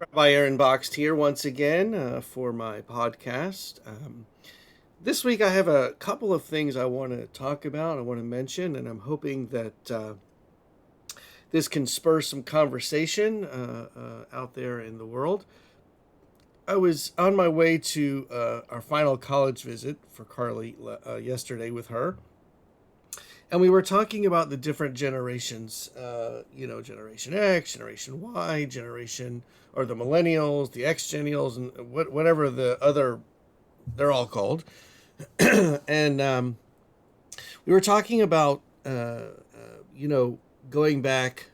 Rabbi Aaron Boxt here once again for my podcast. This week I have a couple of things I want to talk about, I want to mention, and I'm hoping that this can spur some conversation out there in the world. I was on my way to our final college visit for Carly yesterday with her, and we were talking about the different generations, Generation X, Generation Y, Generation, or the Millennials, the Xennials, and whatever the other, they're all called. And we were talking about, going back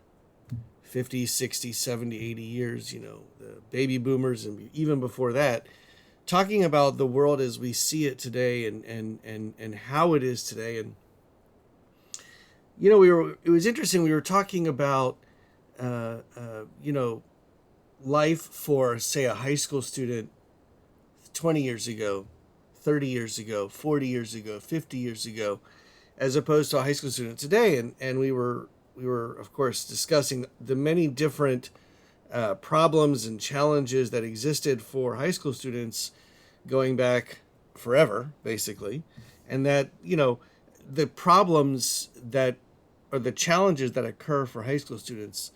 50, 60, 70, 80 years, the baby boomers, and even before that, talking about the world as we see it today and how it is today. And it was interesting. We were talking about uh, uh, you know life for, say, a high school student 20 years ago, 30 years ago, 40 years ago, 50 years ago, as opposed to a high school student today. And we were of course discussing the many different problems and challenges that existed for high school students going back forever, basically. And that, the problems that or the challenges that occur for high school students.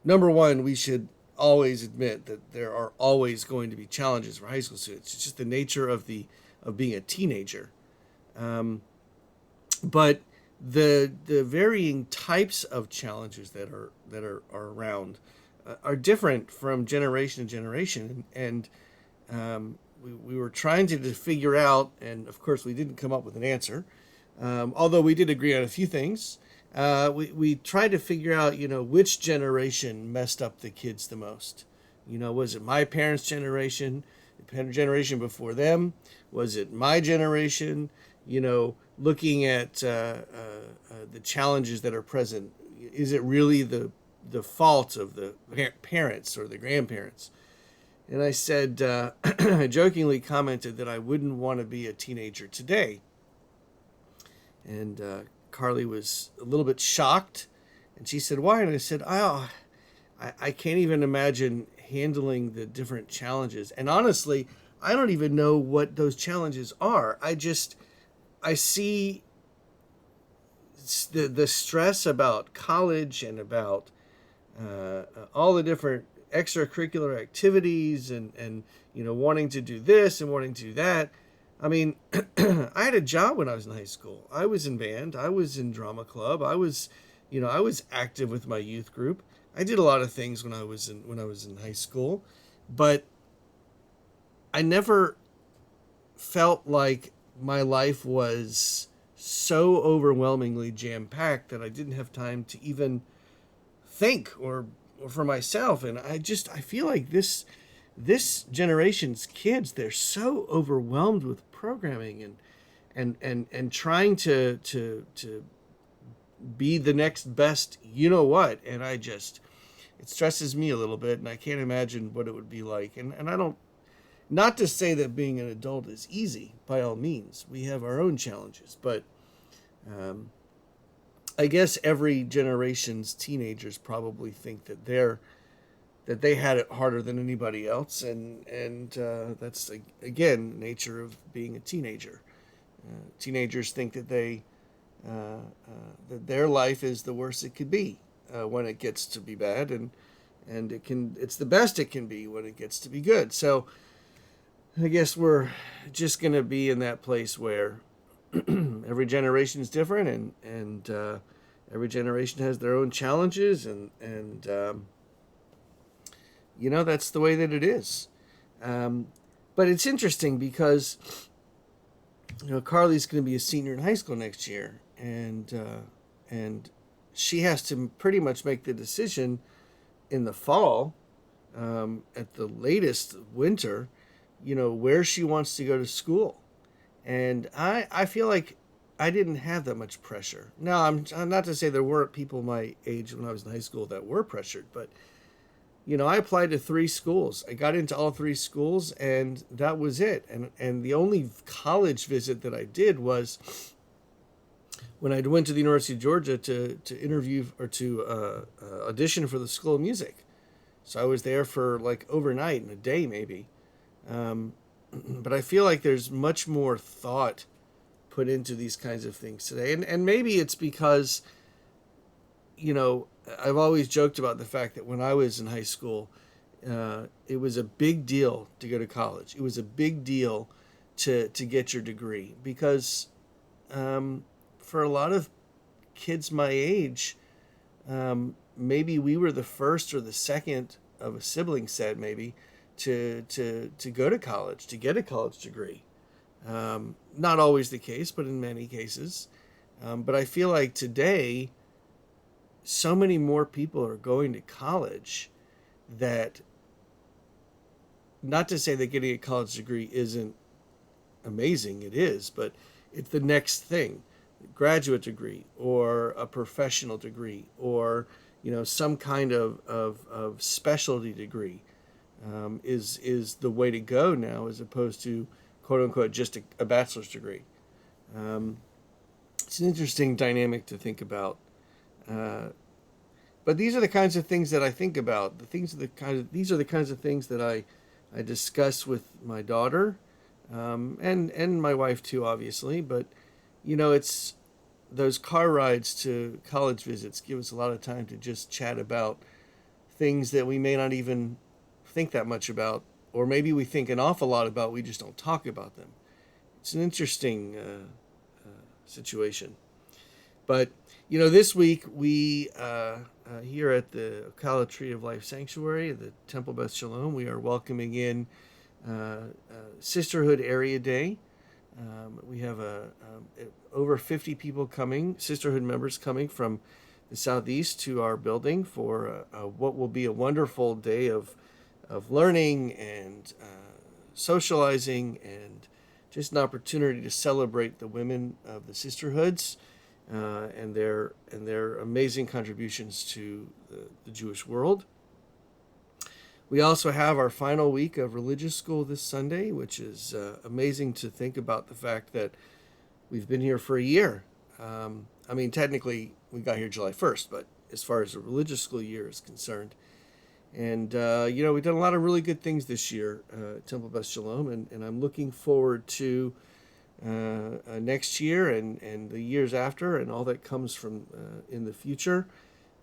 Number one, we should always admit that there are always going to be challenges for high school students. It's just the nature of being a teenager. Um, but the varying types of challenges that are around are different from generation to generation. And we were trying to figure out, and of course we didn't come up with an answer, although we did agree on a few things. We tried to figure out, which generation messed up the kids the most. Was it my parents' generation, the generation before them? Was it my generation? Looking at the challenges that are present, is it really the fault of the parents or the grandparents? And I said, I jokingly commented that I wouldn't want to be a teenager today. And Carly was a little bit shocked, and she said, "Why?" And I said, "Oh, I can't even imagine handling the different challenges. And honestly, I don't even know what those challenges are. I see the stress about college and about all the different extracurricular activities and wanting to do this and wanting to do that. I mean, I had a job when I was in high school. I was in band. I was in drama club. I was active with my youth group. I did a lot of things when I was in high school, but I never felt like my life was so overwhelmingly jam packed that I didn't have time to even think or for myself. And I feel like this generation's kids, they're so overwhelmed with programming and trying to be the next best, what. And it stresses me a little bit, and I can't imagine what it would be like. And I don't, not to say that being an adult is easy, by all means. We have our own challenges, but um, I guess every generation's teenagers probably think that they had it harder than anybody else, and that's, again, nature of being a teenager. Teenagers think that their life is the worst it could be when it gets to be bad, and it's the best it can be when it gets to be good. So I guess we're just going to be in that place where every generation is different, and every generation has their own challenges, and that's the way that it is. Um, but it's interesting because Carly's going to be a senior in high school next year, and she has to pretty much make the decision in the fall, at the latest winter, where she wants to go to school. And I feel like I didn't have that much pressure. Now, I'm not to say there weren't people my age when I was in high school that were pressured, but I applied to three schools. I got into all three schools, and that was it. And the only college visit that I did was when I went to the University of Georgia to interview or to audition for the School of Music. So I was there for like overnight and a day maybe. Um, but I feel like there's much more thought put into these kinds of things today. And maybe it's because, I've always joked about the fact that when I was in high school, it was a big deal to go to college. It was a big deal to get your degree because for a lot of kids my age, maybe we were the first or the second of a sibling set, maybe, to go to college, to get a college degree. Not always the case, but in many cases. But I feel like today, so many more people are going to college that, not to say that getting a college degree isn't amazing, it is, but it's the next thing. Graduate degree or a professional degree or some kind of specialty degree is the way to go now, as opposed to quote unquote just a bachelor's degree. Um, it's an interesting dynamic to think about. But these are the kinds of things that I think about. These are the kinds of things that I discuss with my daughter, and my wife too, obviously. But it's those car rides to college visits give us a lot of time to just chat about things that we may not even think that much about, or maybe we think an awful lot about. We just don't talk about them. It's an interesting situation. But this week we here at the Ocala Tree of Life Sanctuary, the Temple Beth Shalom, we are welcoming in Sisterhood Area Day. We have over 50 people coming, Sisterhood members coming from the southeast to our building for what will be a wonderful day of learning and socializing, and just an opportunity to celebrate the women of the sisterhoods and their amazing contributions to the Jewish world. We also have our final week of religious school this Sunday, which is amazing to think about the fact that we've been here for a year. Technically, we got here July 1st, but as far as the religious school year is concerned. And, we've done a lot of really good things this year at Temple Beth Shalom, and I'm looking forward to next year and the years after and all that comes from in the future.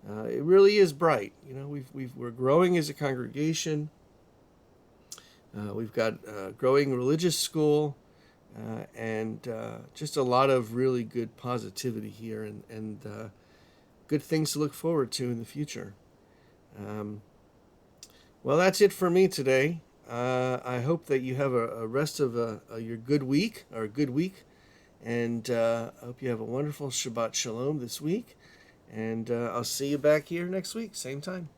It really is bright. We're growing as a congregation. We've got growing religious school and just a lot of really good positivity here and good things to look forward to in the future. Well, that's it for me today. I hope that you have a rest of your good week, or a good week, and I hope you have a wonderful Shabbat Shalom this week, and I'll see you back here next week, same time.